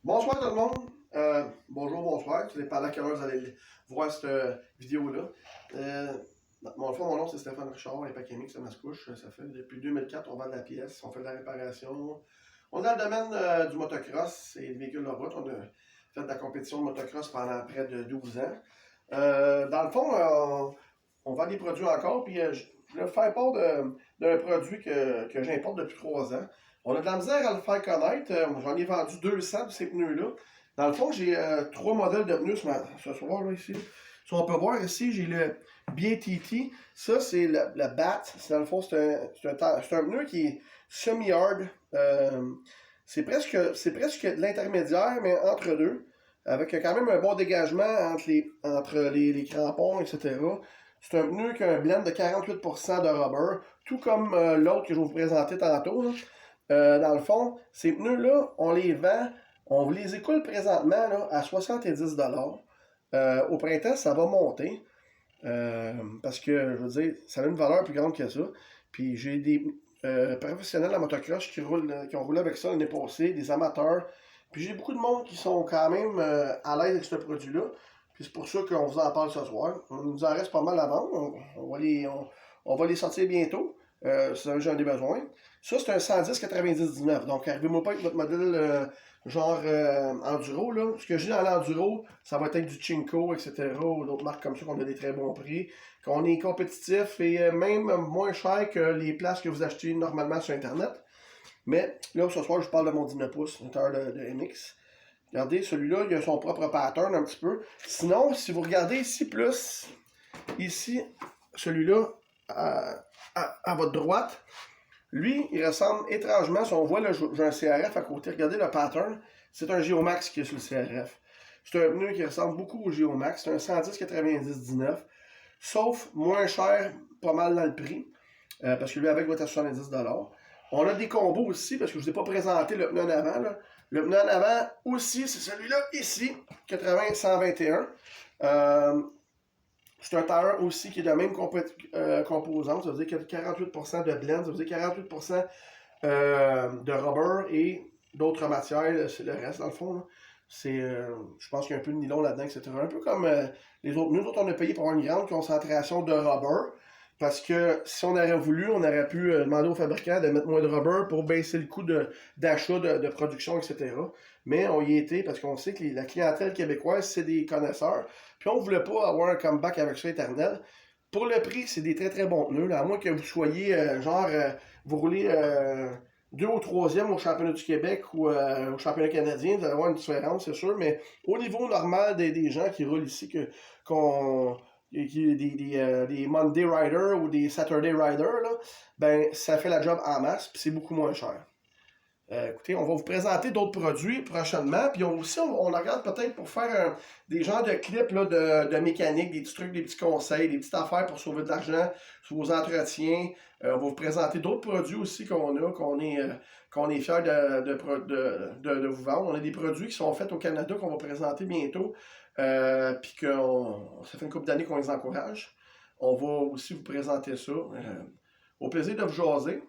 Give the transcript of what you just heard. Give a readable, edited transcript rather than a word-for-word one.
Bonsoir tout le monde. Bonjour, bonsoir. Tout dépend à quelle heure vous allez voir cette vidéo-là. Mon nom c'est Stéphane Richard et Pacamic, ça Mascouche. Ça fait depuis 2004, on vend de la pièce, on fait de la réparation. On est dans le domaine du motocross et des véhicules de route. On a fait de la compétition de motocross pendant près de 12 ans. Dans le fond, on vend des produits encore, puis je voulais faire part d'un produit que j'importe depuis 3 ans. On a de la misère à le faire connaître. J'en ai vendu 200 de ces pneus-là. Dans le fond, j'ai 3 modèles de pneus ce soir, là, ici. Si on peut voir ici, j'ai le BATT. Ça, c'est le BAT. Dans le fond, c'est un pneu qui est semi-hard. C'est presque de l'intermédiaire, mais entre deux. Avec quand même un bon dégagement entre les crampons, etc. C'est un pneu qui a un blend de 48% de rubber, tout comme l'autre que je vais vous présenter tantôt, là. Dans le fond, ces pneus-là, on les vend, on vous les écoule présentement là, à 70$. Au printemps, ça va monter. Parce que, je veux dire, ça a une valeur plus grande que ça. Puis j'ai des professionnels en motocross qui ont roulé avec ça l'année passée, des amateurs. Puis j'ai beaucoup de monde qui sont quand même à l'aise avec ce produit-là. Puis c'est pour ça qu'on vous en parle ce soir. Il nous en reste pas mal à vendre. On va les sortir bientôt. Si j'en ai besoin. Ça, c'est un 110-99. Donc, arrivez-moi pas avec votre modèle Enduro. Là. Ce que j'ai dans l'Enduro, ça va être du Chinko, etc. Ou d'autres marques comme ça qu'on a des très bons prix. Qu'on est compétitif et même moins cher que les places que vous achetez normalement sur Internet. Mais là, ce soir, je parle de mon 19 pouces, une taille de MX. Regardez, celui-là, il a son propre pattern un petit peu. Sinon, si vous regardez ici plus, ici, celui-là, à votre droite, lui, il ressemble étrangement, si on voit, là, j'ai un CRF à côté, regardez le pattern, c'est un Geomax qui est sur le CRF. C'est un pneu qui ressemble beaucoup au Geomax, c'est un 110-90-19, sauf moins cher, pas mal dans le prix, parce que lui avec va être à 70$. On a des combos aussi, parce que je ne vous ai pas présenté le pneu en avant. Là. Le pneu en avant aussi, c'est celui-là ici, 80-121. C'est un tire aussi qui est de la même composante, ça veut dire qu'il y a 48% de blend, ça veut dire 48% de rubber et d'autres matières, c'est le reste dans le fond. Là. Je pense qu'il y a un peu de nylon là-dedans, etc. Un peu comme les autres. Nous autres, on a payé pour une grande concentration de rubber. Parce que si on aurait voulu, on aurait pu demander aux fabricants de mettre moins de rubber pour baisser le coût d'achat, de production, etc. Mais on y était parce qu'on sait que la clientèle québécoise, c'est des connaisseurs. Puis on ne voulait pas avoir un comeback avec ça éternel. Pour le prix, c'est des très très bons pneus. Là, à moins que vous soyez vous roulez 2 ou 3e au championnat du Québec ou au championnat canadien, vous allez avoir une différence, c'est sûr. Mais au niveau normal des gens qui roulent ici, des Monday Riders ou des Saturday Riders, là, ben ça fait la job en masse, puis c'est beaucoup moins cher. Écoutez, on va vous présenter d'autres produits prochainement, puis on regarde peut-être pour faire des genres de clips là, de mécanique, des petits trucs, des petits conseils, des petites affaires pour sauver de l'argent sur vos entretiens. On va vous présenter d'autres produits aussi qu'on est fiers de vous vendre. On a des produits qui sont faits au Canada qu'on va présenter bientôt, puis ça fait une couple d'années qu'on les encourage. On va aussi vous présenter ça. Au plaisir de vous jaser.